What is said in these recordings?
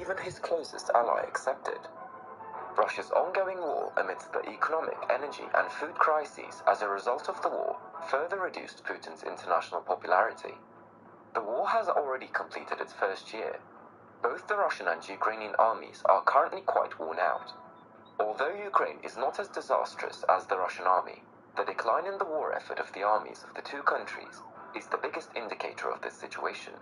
even his closest ally accepted. Russia's ongoing war amidst the economic, energy and food crises as a result of the war further reduced Putin's international popularity. The war has already completed its first year. Both the Russian and Ukrainian armies are currently quite worn out. Although Ukraine is not as disastrous as the Russian army, the decline in the war effort of the armies of the two countries is the biggest indicator of this situation.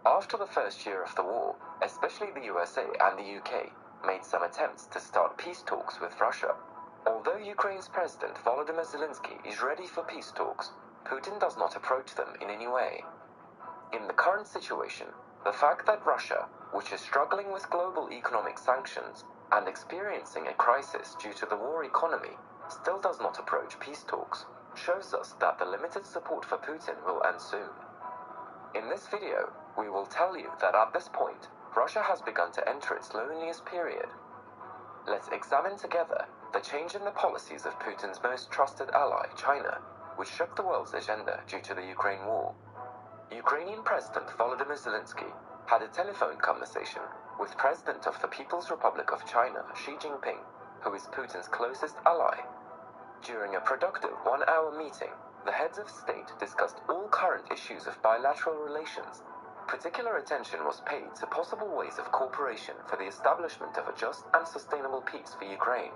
After the first year of the war, especially the USA and the UK made some attempts to start peace talks with Russia. Although Ukraine's President Volodymyr Zelensky is ready for peace talks, Putin does not approach them in any way. In the current situation, the fact that Russia, which is struggling with global economic sanctions and experiencing a crisis due to the war economy, still does not approach peace talks, shows us that the limited support for Putin will end soon. In this video, we will tell you that at this point, Russia has begun to enter its loneliest period. Let's examine together the change in the policies of Putin's most trusted ally, China, which shook the world's agenda due to the Ukraine war. Ukrainian President Volodymyr Zelensky had a telephone conversation with President of the People's Republic of China, Xi Jinping, who is Putin's closest ally. During a productive one-hour meeting, the heads of state discussed all current issues of bilateral relations. Particular attention was paid to possible ways of cooperation for the establishment of a just and sustainable peace for Ukraine.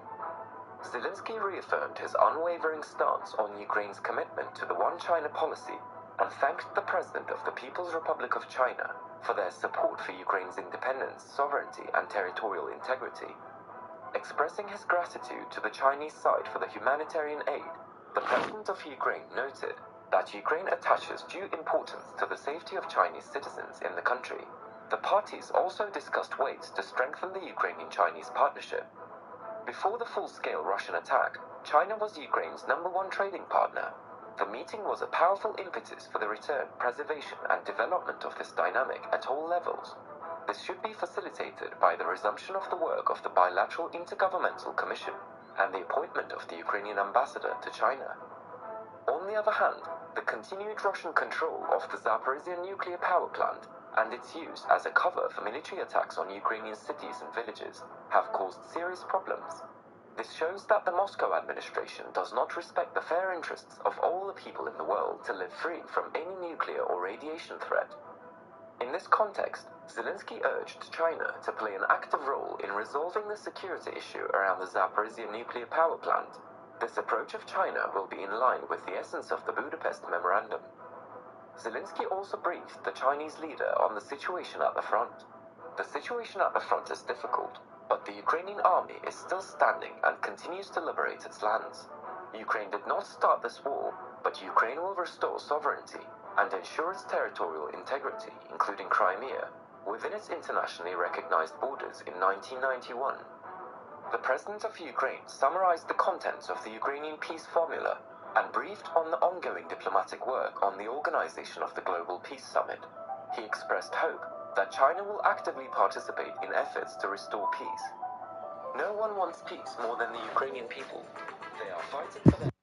Zelensky reaffirmed his unwavering stance on Ukraine's commitment to the One China policy and thanked the President of the People's Republic of China for their support for Ukraine's independence, sovereignty, and territorial integrity. Expressing his gratitude to the Chinese side for the humanitarian aid, the President of Ukraine noted that Ukraine attaches due importance to the safety of Chinese citizens in the country. The parties also discussed ways to strengthen the Ukrainian-Chinese partnership. Before the full-scale Russian attack, China was Ukraine's #1 trading partner. The meeting was a powerful impetus for the return, preservation, and development of this dynamic at all levels. This should be facilitated by the resumption of the work of the Bilateral Intergovernmental Commission and the appointment of the Ukrainian ambassador to China. On the other hand, the continued Russian control of the Zaporizhzhia nuclear power plant and its use as a cover for military attacks on Ukrainian cities and villages have caused serious problems. This shows that the Moscow administration does not respect the fair interests of all the people in the world to live free from any nuclear or radiation threat. In this context, Zelensky urged China to play an active role in resolving the security issue around the Zaporizhzhia nuclear power plant. This approach of China will be in line with the essence of the Budapest Memorandum. Zelensky also briefed the Chinese leader on the situation at the front. The situation at the front is difficult, but the Ukrainian army is still standing and continues to liberate its lands. Ukraine did not start this war, but Ukraine will restore sovereignty and ensure its territorial integrity, including Crimea, within its internationally recognized borders in 1991. The President of Ukraine summarized the contents of the Ukrainian peace formula and briefed on the ongoing diplomatic work on the organization of the Global Peace Summit. He expressed hope that China will actively participate in efforts to restore peace. No one wants peace more than the Ukrainian people. They are fighting for their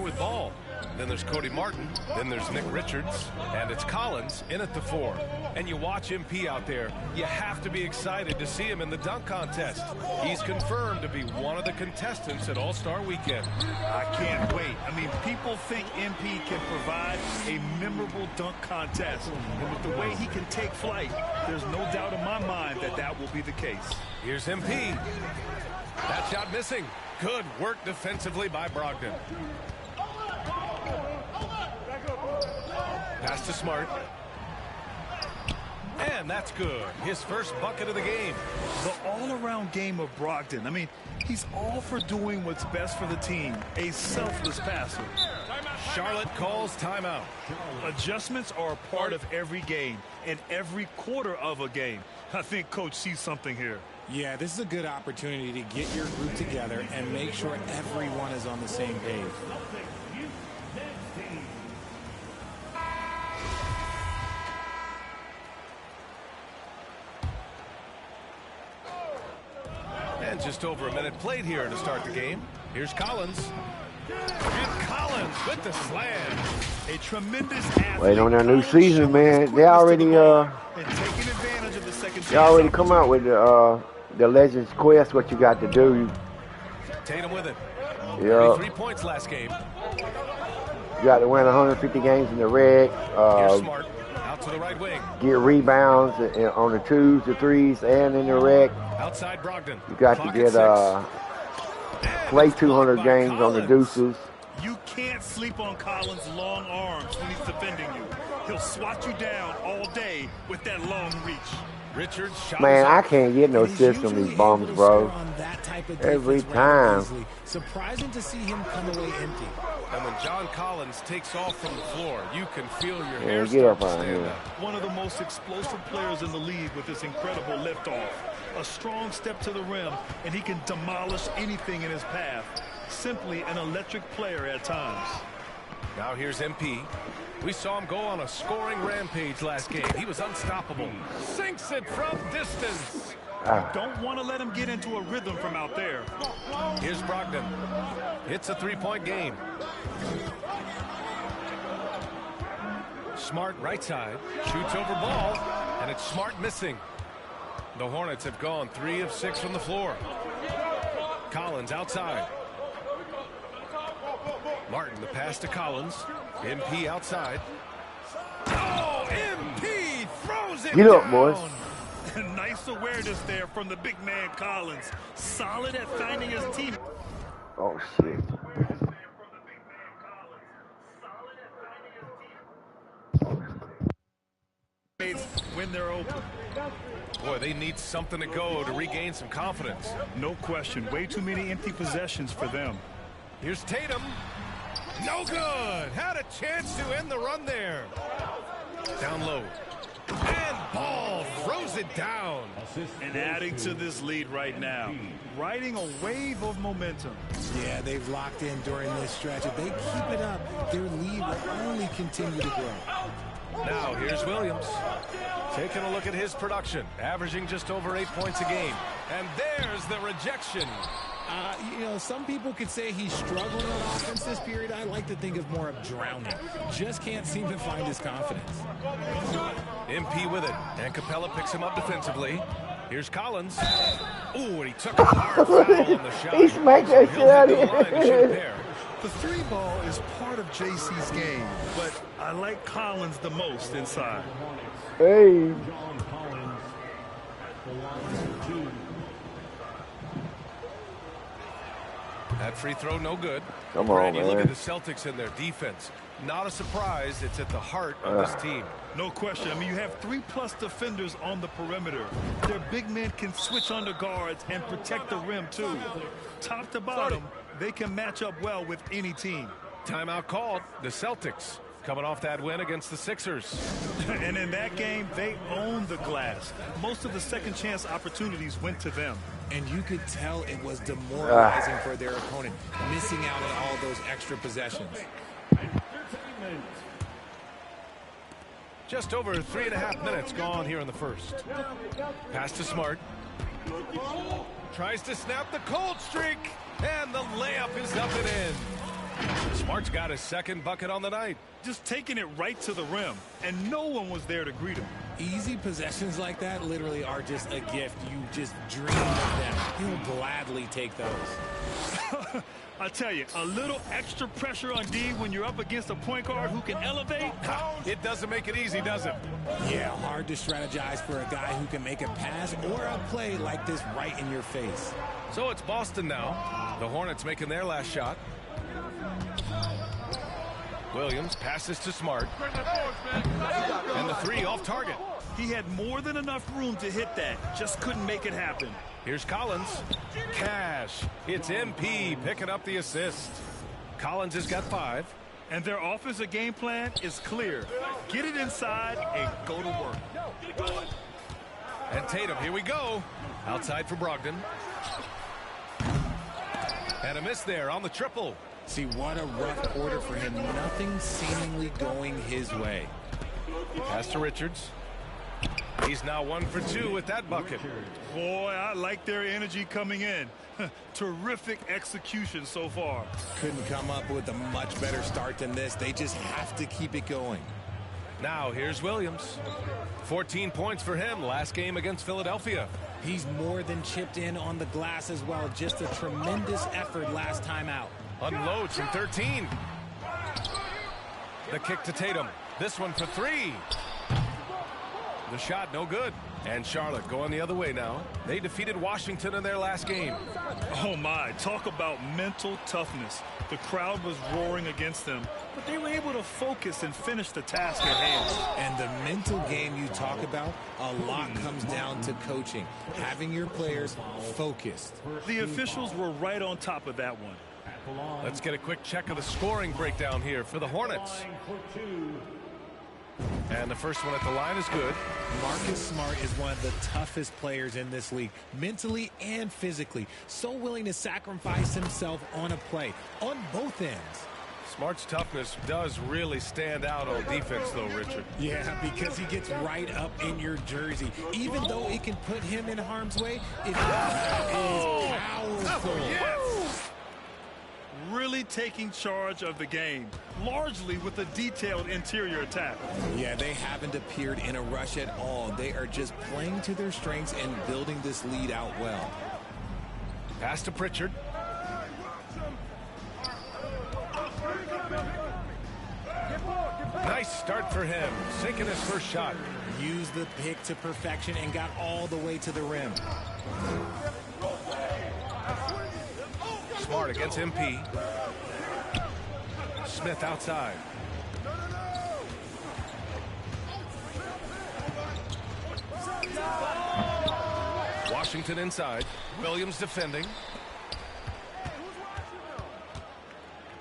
with Ball. Then there's Cody Martin. Then there's Nick Richards. And it's Collins in at the 4. And you watch MP out there, you have to be excited to see him in the dunk contest. He's confirmed to be one of the contestants at All-Star Weekend. I can't wait. I mean, people think MP can provide a memorable dunk contest. And with the way he can take flight, there's no doubt in my mind that that will be the case. Here's MP. That shot missing. Good work defensively by Brogdon. Pass to Smart. And that's good. His first bucket of the game. The all-around game of Brogdon. I mean, he's all for doing what's best for the team. A selfless passer. Charlotte calls timeout. Adjustments are a part of every game and every quarter of a game. I think Coach sees something here. Yeah, this is a good opportunity to get your group together and make sure everyone is on the same page. And just over a minute played here to start the game. Here's Collins. And Collins with the slam. A tremendous athlete. Wait on their new season, man. They already come out with the Legends Quest. What you got to do? Tatum with it. Yeah. 3 points last game. You got to win 150 games in the reg. Here's Smart out to the right wing. Get rebounds on the 2s, the 3s, and in the reg. Outside Brogdon. You got to get play 200 games on the deuces. You can't sleep on Collins' long arms when he's defending you. He'll swat you down all day with that long reach. Richards shot. Man, I can't get no assist on these bums, bro. Every time. Surprising to see him come away empty. And when John Collins takes off from the floor, you can feel your hair Yeah, get up start to on stand here. up. One of the most explosive players in the league with this incredible liftoff. A strong step to the rim, and he can demolish anything in his path. Simply an electric player at times. Now here's MP. We saw him go on a scoring rampage last game. He was unstoppable. Sinks it from distance. Don't want to let him get into a rhythm from out there. Here's Brogdon. Hits a 3-point game. Smart right side. Shoots over Ball. And it's Smart missing. The Hornets have gone 3 of 6 from the floor. Collins outside. Martin, the pass to Collins. MP outside. Oh, MP throws it Get up, down. boys. Nice awareness there from the big man Collins. Solid at finding his team. Oh, shit. When they're open. Boy, they need something to go to regain some confidence. No question. Way too many empty possessions for them. Here's Tatum. No good. Had a chance to end the run there. Down low. And Ball throws it down. And adding to this lead right now. Riding a wave of momentum. Yeah, they've locked in during this stretch. If they keep it up, their lead will only continue to grow. Now here's Williams. Taking a look at his production. Averaging just over 8 points a game. And there's the rejection. You know, some people could say he's struggling on offense this period. I like to think of more of drowning. Just can't seem to find his confidence. MP with it. And Capella picks him up defensively. Here's Collins. Ooh, and he took a hard foul on the shot. He smacked that shit out of here. The 3 ball is part of JC's game, but I like Collins the most inside. Hey. That free throw, no good. Come on, Brad, you look man. at the Celtics and their defense. Not a surprise. It's at the heart of this team. No question. I mean, you have 3+ defenders on the perimeter. Their big men can switch under guards and protect the rim, too. Top to bottom, they can match up well with any team. Timeout called. The Celtics coming off that win against the Sixers. And in that game, they owned the glass. Most of the second chance opportunities went to them. And you could tell it was demoralizing for their opponent, missing out on all those extra possessions. Just over 3.5 minutes gone here in the first. Pass to Smart. Tries to snap the cold streak. And the layup is up and in. Smart's got his second bucket on the night. Just taking it right to the rim, and no one was there to greet him. Easy possessions like that literally are just a gift. You just dream of them. He'll gladly take those. I tell you, a little extra pressure on D when you're up against a point guard who can elevate. It doesn't make it easy, does it? Yeah, hard to strategize for a guy who can make a pass or a play like this right in your face. So it's Boston now. The Hornets making their last shot. Williams passes to Smart. And the three off target. He had more than enough room to hit that. Just couldn't make it happen. Here's Collins. Cash. It's MP picking up the assist. Collins has got 5. And their offensive game plan is clear. Get it inside and go to work. And Tatum, here we go. Outside for Brogdon. And a miss there on the triple. See, what a rough quarter for him. Nothing seemingly going his way. Pass to Richards. He's now 1 for 2 with that bucket. Boy, I like their energy coming in. Terrific execution so far. Couldn't come up with a much better start than this. They just have to keep it going. Now here's Williams. 14 points for him last game against Philadelphia. He's more than chipped in on the glass as well. Just a tremendous effort last time out. Unloads from 13. The kick to Tatum. This one for 3. The shot no good. And Charlotte going the other way now. They defeated Washington in their last game. Oh my, talk about mental toughness. The crowd was roaring against them, but they were able to focus and finish the task at hand. And the mental game you talk about, a lot comes down to coaching, having your players focused. The officials were right on top of that one. Let's get a quick check of the scoring breakdown here for the Hornets. And the first one at the line is good. Marcus Smart is one of the toughest players in this league, mentally and physically. So willing to sacrifice himself on a play, on both ends. Smart's toughness does really stand out on defense, though, Richard. Yeah, because he gets right up in your jersey. Even though it can put him in harm's way, it is powerful. Yes! Really taking charge of the game, largely with a detailed interior attack. Yeah, they haven't appeared in a rush at all. They are just playing to their strengths and building this lead out well. Pass to Pritchard. Nice start for him, sinking his first shot. Used the pick to perfection and got all the way to the rim. Smart against MP. Smith outside. Washington inside. Williams defending.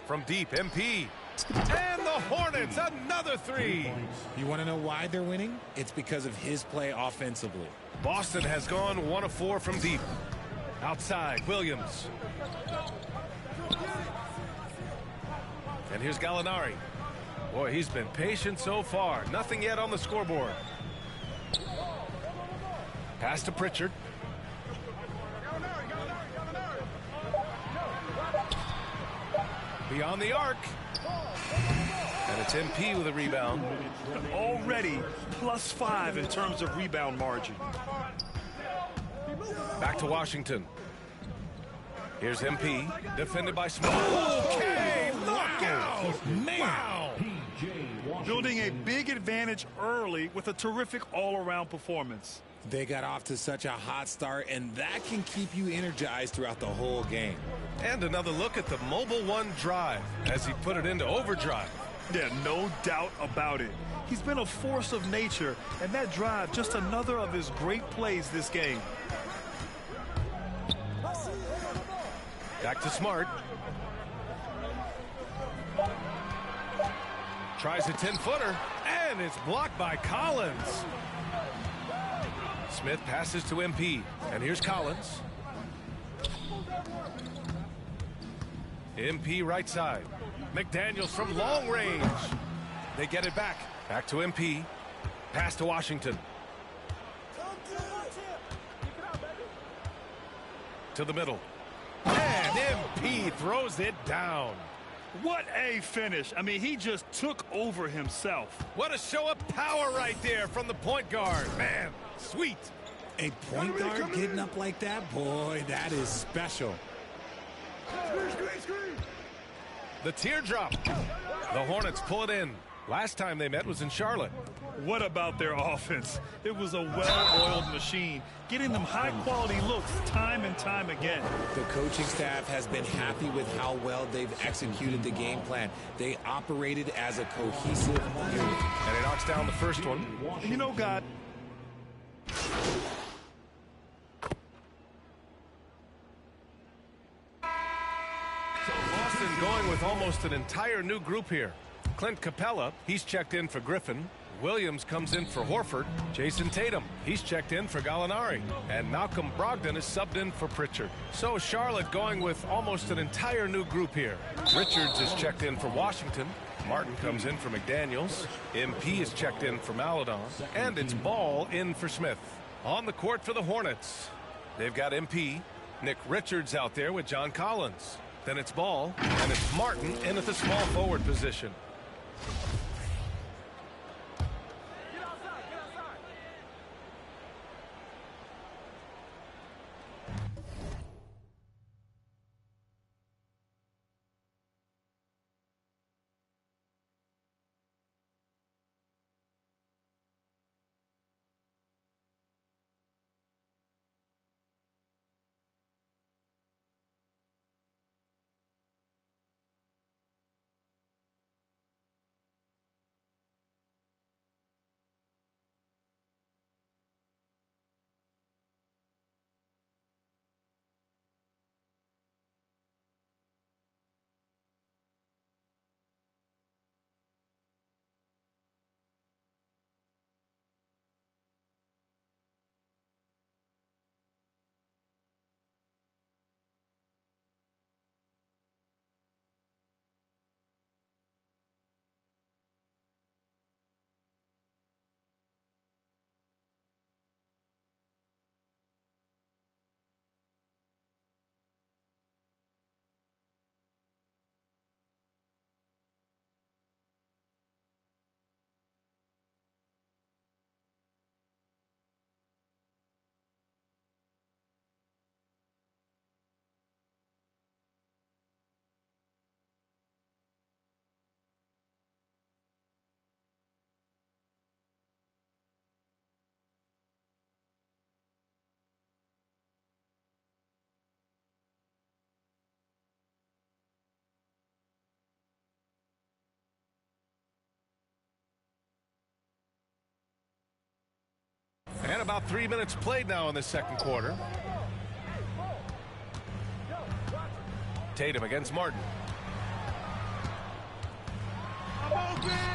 From deep, MP. And the Hornets, another 3. You want to know why they're winning? It's because of his play offensively. Boston has gone 1 of 4 from deep. Outside, Williams. And here's Gallinari. Boy, he's been patient so far. Nothing yet on the scoreboard. Pass to Pritchard. Beyond the arc. And it's MP with a rebound. Already +5 in terms of rebound margin. Back to Washington. Here's MP, defended by Smart. Okay, knockout! Man! Wow! Building a big advantage early with a terrific all-around performance. They got off to such a hot start, and that can keep you energized throughout the whole game. And another look at the Mobile One drive as he put it into overdrive. Yeah, no doubt about it. He's been a force of nature, and that drive, just another of his great plays this game. Back to Smart. Tries a 10-footer, and it's blocked by Collins. Smith passes to MP, and here's Collins. MP right side. McDaniels from long range. They get it back. Back to MP. Pass to Washington. To the middle. And MP throws it down. What a finish. I mean, he just took over himself. What a show of power right there from the point guard. Man, sweet. A point guard getting up like that? Boy, that is special. The teardrop. The Hornets pull it in. Last time they met was in Charlotte. What about their offense? It was a well-oiled machine, getting them high-quality looks time and time again. The coaching staff has been happy with how well they've executed the game plan. They operated as a cohesive unit. And he knocks down the first one. You know, God. Boston going with almost an entire new group here. Clint Capella, he's checked in for Griffin. Williams comes in for Horford. Jason Tatum, he's checked in for Gallinari. And Malcolm Brogdon is subbed in for Pritchard. So Charlotte going with almost an entire new group here. Richards is checked in for Washington. Martin comes in for McDaniels. MP is checked in for Maledon. And it's Ball in for Smith. On the court for the Hornets, they've got MP. Nick Richards out there with John Collins. Then it's Ball, and it's Martin in at the small forward position. And about 3 minutes played now in the second quarter. Tatum against Martin.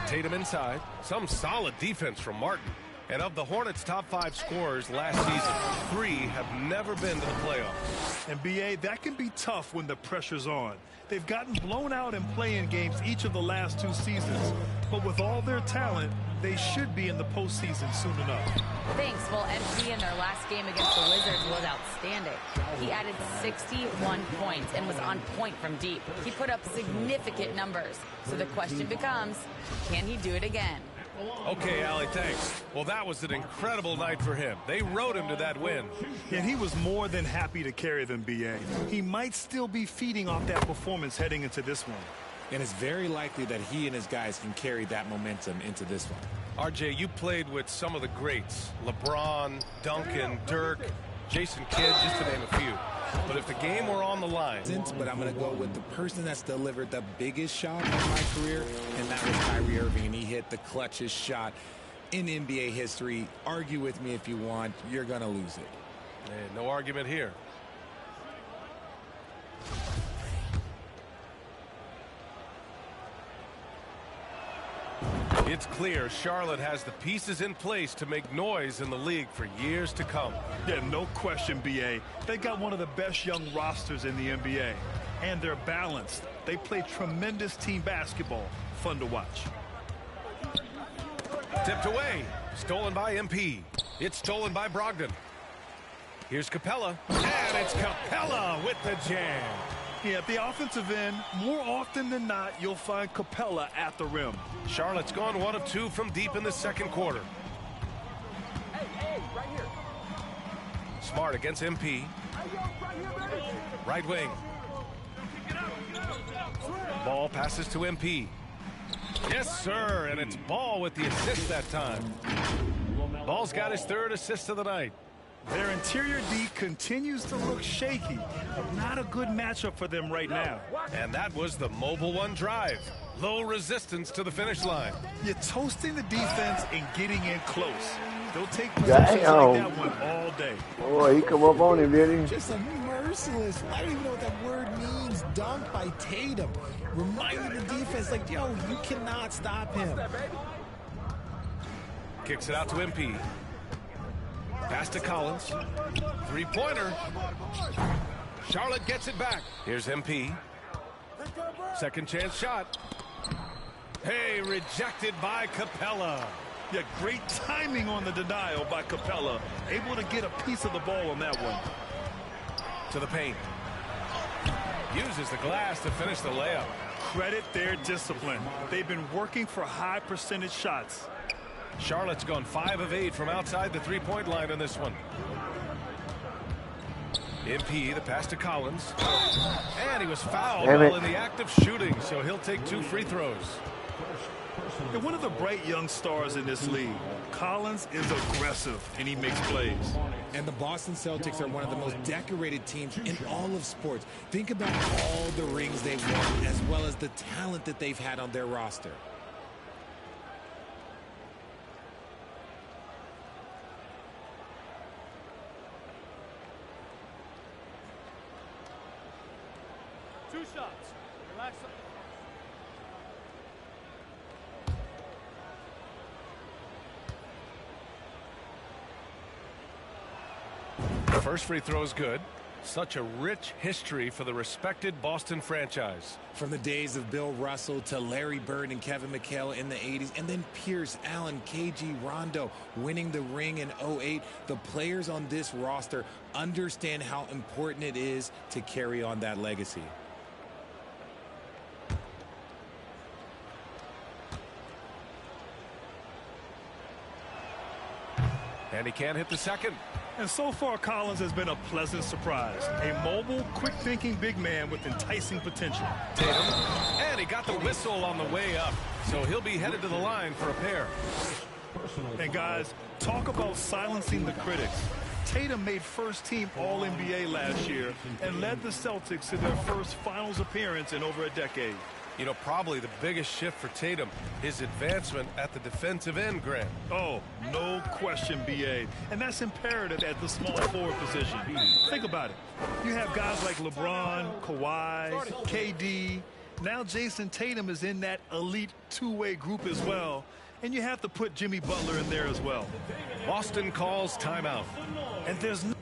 Tatum inside. Some solid defense from Martin. And of the Hornets' top 5 scorers last season, 3 have never been to the playoffs. And BA, that can be tough when the pressure's on. They've gotten blown out in play-in games each of the last 2 seasons. But with all their talent, they should be in the postseason soon enough. Thanks. Well, MP in their last game against the Wizards was outstanding. He added 61 points and was on point from deep. He put up significant numbers. So the question becomes, can he do it again? Okay, Allie, thanks. Well, that was an incredible night for him. They rode him to that win. And he was more than happy to carry them, BA. He might still be feeding off that performance heading into this one. And it's very likely that he and his guys can carry that momentum into this one. RJ, you played with some of the greats. LeBron, Duncan, Dirk, Jason Kidd, just to name a few. But if the game were on the line... But I'm going to go with the person that's delivered the biggest shot in my career, and that was Kyrie Irving, and he hit the clutchest shot in NBA history. Argue with me if you want. You're going to lose it. Hey, no argument here. It's clear Charlotte has the pieces in place to make noise in the league for years to come. Yeah, no question, BA. They got one of the best young rosters in the NBA. And they're balanced. They play tremendous team basketball. Fun to watch. Tipped away. Stolen by MP. It's stolen by Brogdon. Here's Capella. And it's Capella with the jam. Yeah, at the offensive end, more often than not, you'll find Capella at the rim. Charlotte's gone 1 of 2 from deep in the second quarter. Hey, right here. Smart against MP. Right wing. Ball passes to MP. Yes, sir, and it's Ball with the assist that time. Ball's got his 3rd assist of the night. Their interior D continues to look shaky. Not a good matchup for them right now. And that was the mobile one drive. Low resistance to the finish line. You're toasting the defense and getting in close. They'll take possessions like that one all day. Oh, he come up on him, didn't he? Just a merciless, I don't even know what that word means, dunk by Tatum. Reminding the defense, like, yo, you cannot stop him. Kicks it out to MP. Pass to Collins. 3-pointer. Charlotte gets it back. Here's MP. Second chance shot. Hey, rejected by Capella. Yeah, great timing on the denial by Capella. Able to get a piece of the ball on that one. To the paint. Uses the glass to finish the layup. Credit their discipline. They've been working for high percentage shots. Charlotte's gone 5 of 8 from outside the 3-point line in this one. MP, the pass to Collins. And he was fouled while in the act of shooting, so he'll take 2 free throws. And one of the bright young stars in this league, Collins is aggressive, and he makes plays. And the Boston Celtics are one of the most decorated teams in all of sports. Think about all the rings they've won, as well as the talent that they've had on their roster. Two shots. Relax. The first free throw is good. Such a rich history for the respected Boston franchise. From the days of Bill Russell to Larry Bird and Kevin McHale in the 80s, and then Pierce, Allen, KG, Rondo winning the ring in '08, the players on this roster understand how important it is to carry on that legacy. And he can't hit the second. And so far, Collins has been a pleasant surprise. A mobile, quick-thinking big man with enticing potential. Tatum, and he got the whistle on the way up, so he'll be headed to the line for a pair. And guys, talk about silencing the critics. Tatum made first-team All-NBA last year and led the Celtics to their first finals appearance in over a decade. You know, probably the biggest shift for Tatum, his advancement at the defensive end, Grant. Oh, no question, B.A. And that's imperative at the small forward position. Think about it. You have guys like LeBron, Kawhi, KD. Now Jason Tatum is in that elite two-way group as well. And you have to put Jimmy Butler in there as well. Boston calls timeout. And there's no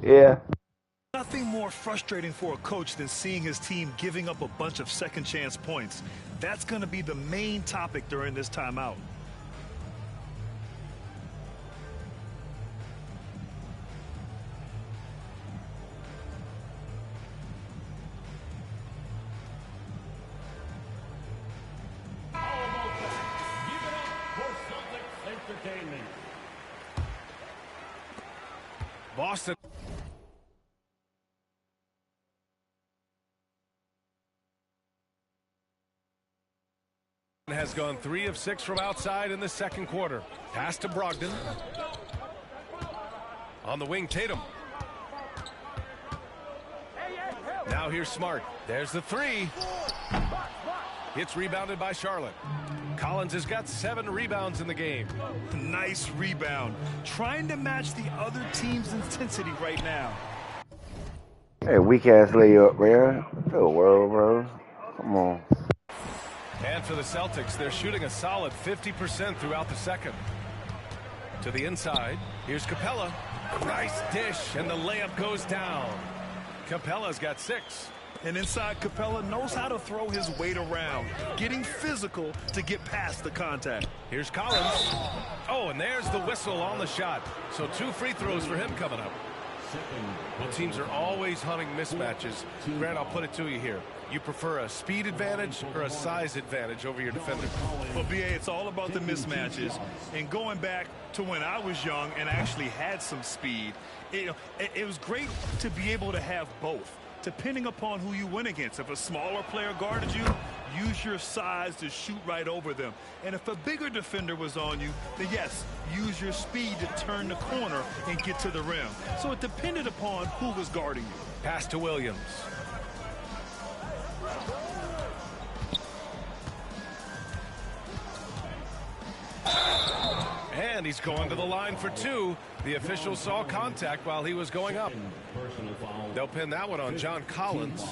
Yeah. Nothing more frustrating for a coach than seeing his team giving up a bunch of second chance points. That's going to be the main topic during this timeout. Boston has gone 3 of 6 from outside in the second quarter. Pass to Brogdon. On the wing, Tatum. Now here's Smart. There's the 3. It's rebounded by Charlotte. Collins has got 7 rebounds in the game. Nice rebound. Trying to match the other team's intensity right now. Hey, weak ass layup, man. Oh, world, bro. Come on. And for the Celtics, they're shooting a solid 50% throughout the second. To the inside. Here's Capella. Nice dish, and the layup goes down. Capella's got 6. And inside, Capella knows how to throw his weight around, getting physical to get past the contact. Here's Collins. Oh, and there's the whistle on the shot. So 2 free throws for him coming up. Well, teams are always hunting mismatches. Grant, I'll put it to you here. You prefer a speed advantage or a size advantage over your defender? Well, BA, it's all about the mismatches. And going back to when I was young and actually had some speed, it was great to be able to have both, depending upon who you went against. If a smaller player guarded you, use your size to shoot right over them. And if a bigger defender was on you, then yes, use your speed to turn the corner and get to the rim. So it depended upon who was guarding you. Pass to Williams. And he's going to the line for 2. The official saw contact while he was going up. They'll pin that one on John Collins.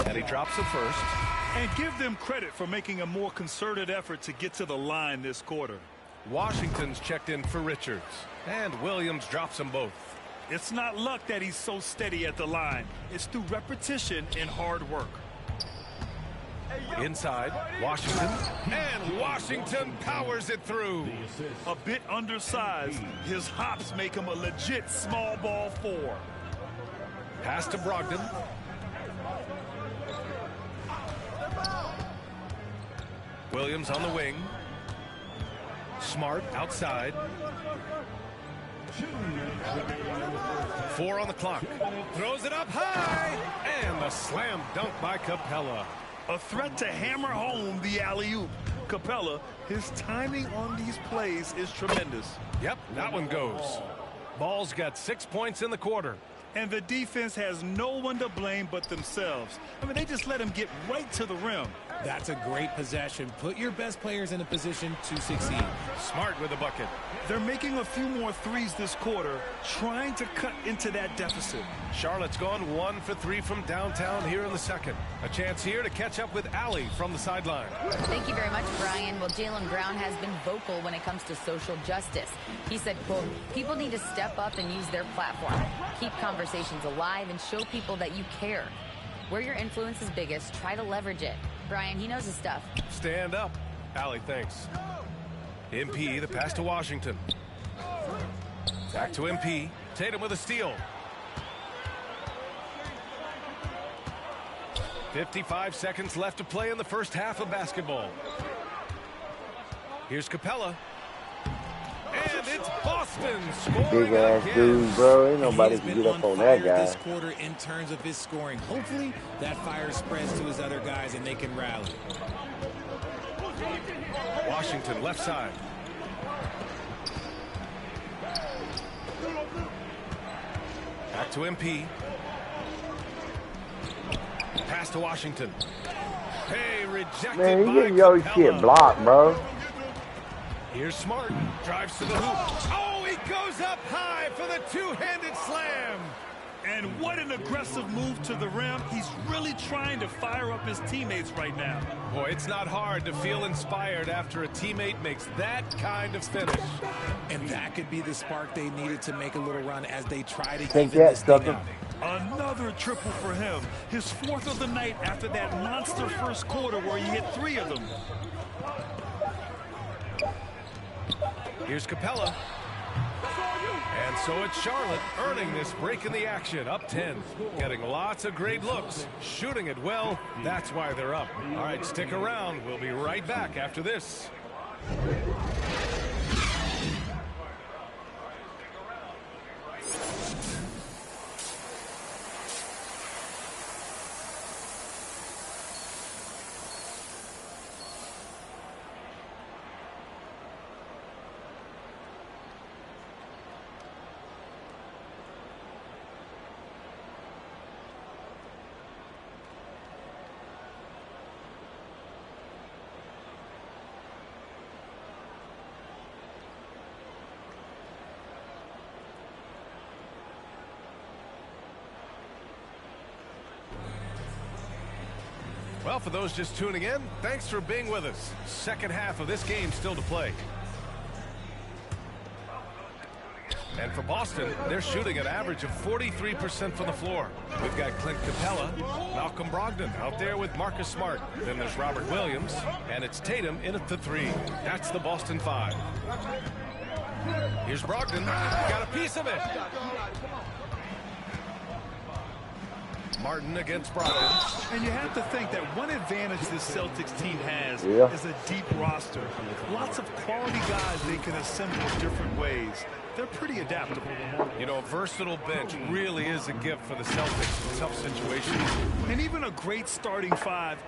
And he drops the first. And give them credit for making a more concerted effort to get to the line this quarter. Washington's checked in for Richards. And Williams drops them both. It's not luck that he's so steady at the line. It's through repetition and hard work. Inside, Washington. And Washington powers it through. A bit undersized. His hops make him a legit small ball 4. Pass to Brogdon. Williams on the wing. Smart outside. 4 on the clock. Throws it up high. And the slam dunk by Capella. A threat to hammer home the alley-oop. Capella, his timing on these plays is tremendous. Yep, that one goes. Ball's got 6 points in the quarter. And the defense has no one to blame but themselves. I mean, they just let him get right to the rim. That's a great possession. Put your best players in a position to succeed. Smart with a bucket. They're making a few more threes this quarter, trying to cut into that deficit. Charlotte's gone 1 for 3 from downtown here in the second. A chance here to catch up with Allie from the sideline. Thank you very much, Brian. Well, Jaylen Brown has been vocal when it comes to social justice. He said, quote, people need to step up and use their platform. Keep conversations alive and show people that you care. Where your influence is biggest, try to leverage it. Brian, he knows his stuff. Stand up. Allie, thanks. MP, the pass to Washington. Back to MP. Tatum with a steal. 55 seconds left to play in the first half of basketball. Here's Capella. And it's Boston scoring Big ass again. dude, bro. Ain't nobody can get up on that guy. This quarter in terms of his scoring. Hopefully that fire spreads to his other guys and they can rally. Washington left side. Back to MP. Pass to Washington. Hey, rejected Man, you by getting your Capella. shit blocked, bro. Here's Smart. Drives to the hoop. Oh, he goes up high for the two-handed slam. And what an aggressive move to the rim. He's really trying to fire up his teammates right now. Boy, it's not hard to feel inspired after a teammate makes that kind of finish. And that could be the spark they needed to make a little run as they try to Take even that, this thing sucker. out. Another triple for him. His 4th of the night after that monster first quarter where he hit 3 of them. Here's Capella. And so it's Charlotte earning this break in the action, up 10. Getting lots of great looks, shooting it well. That's why they're up. All right, stick around. We'll be right back after this. Well, for those just tuning in, thanks for being with us. Second half of this game still to play. And for Boston, they're shooting an average of 43% from the floor. We've got Clint Capella, Malcolm Brogdon out there with Marcus Smart. Then there's Robert Williams, and it's Tatum in at the 3. That's the Boston 5. Here's Brogdon. Got a piece of it. Martin against Brogdon. And you have to think that one advantage this Celtics team has is a deep roster. Lots of quality guys they can assemble different ways. They're pretty adaptable. You know, a versatile bench really is a gift for the Celtics in tough situations. And even a great starting 5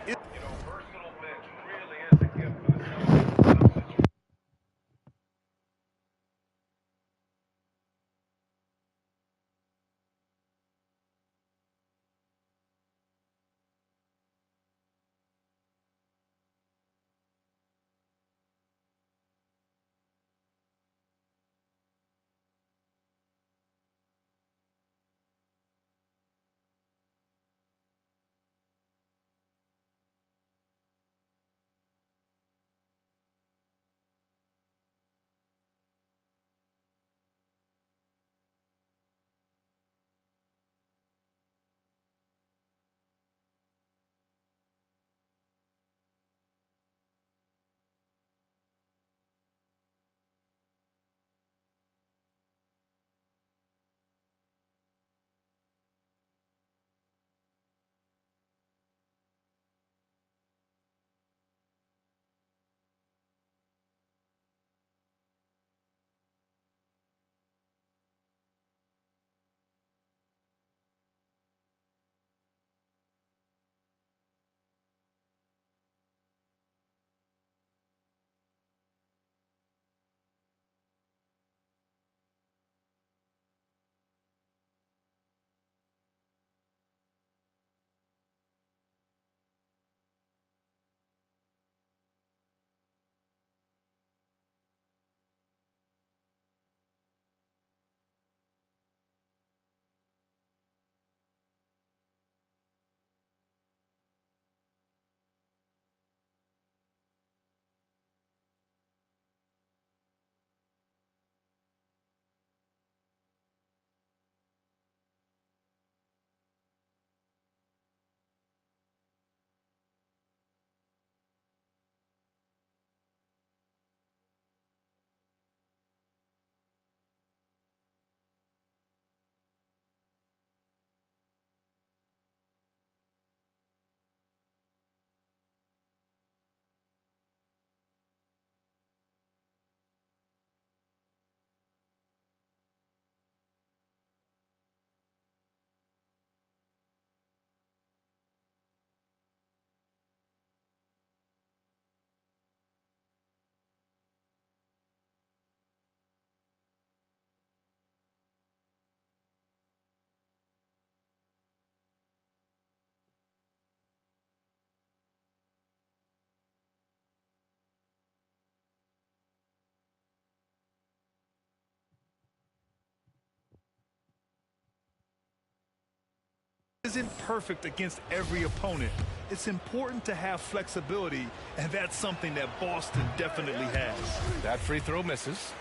isn't perfect against every opponent. It's important to have flexibility, and that's something that Boston definitely has. That free throw misses.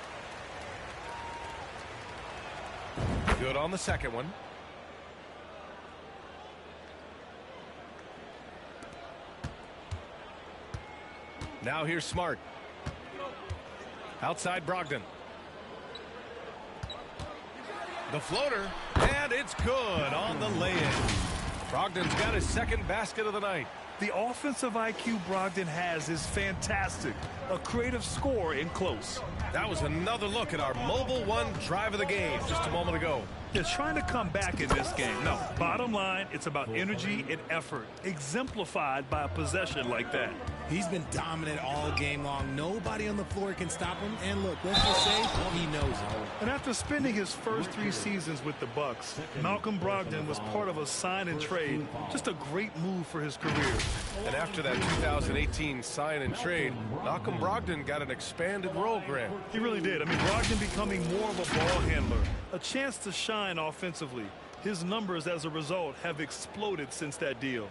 Good on the second one. Now here's Smart. Outside Brogdon. The floater, and it's good on the lay-in. Brogdon's got his second basket of the night. The offensive IQ Brogdon has is fantastic. A creative scorer in close. That was another look at our Mobile One drive of the game just a moment ago. They're trying to come back in this game. No, bottom line, it's about energy and effort, exemplified by a possession like that. He's been dominant all game long. Nobody on the floor can stop him. And look, let's just say he knows it. And after spending his first 3 seasons with the Bucks, Malcolm Brogdon was part of a sign and trade. Just a great move for his career. And after that 2018 sign and trade, Malcolm Brogdon got an expanded role grant. He really did. I mean, Brogdon becoming more of a ball handler, a chance to shine offensively. His numbers as a result have exploded since that deal.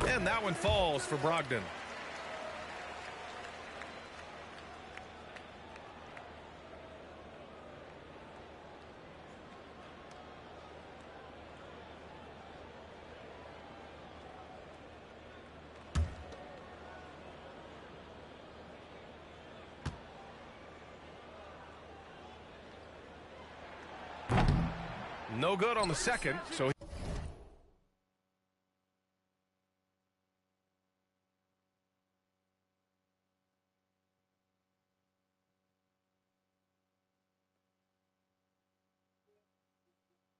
And that one falls for Brogdon. No good on the second, so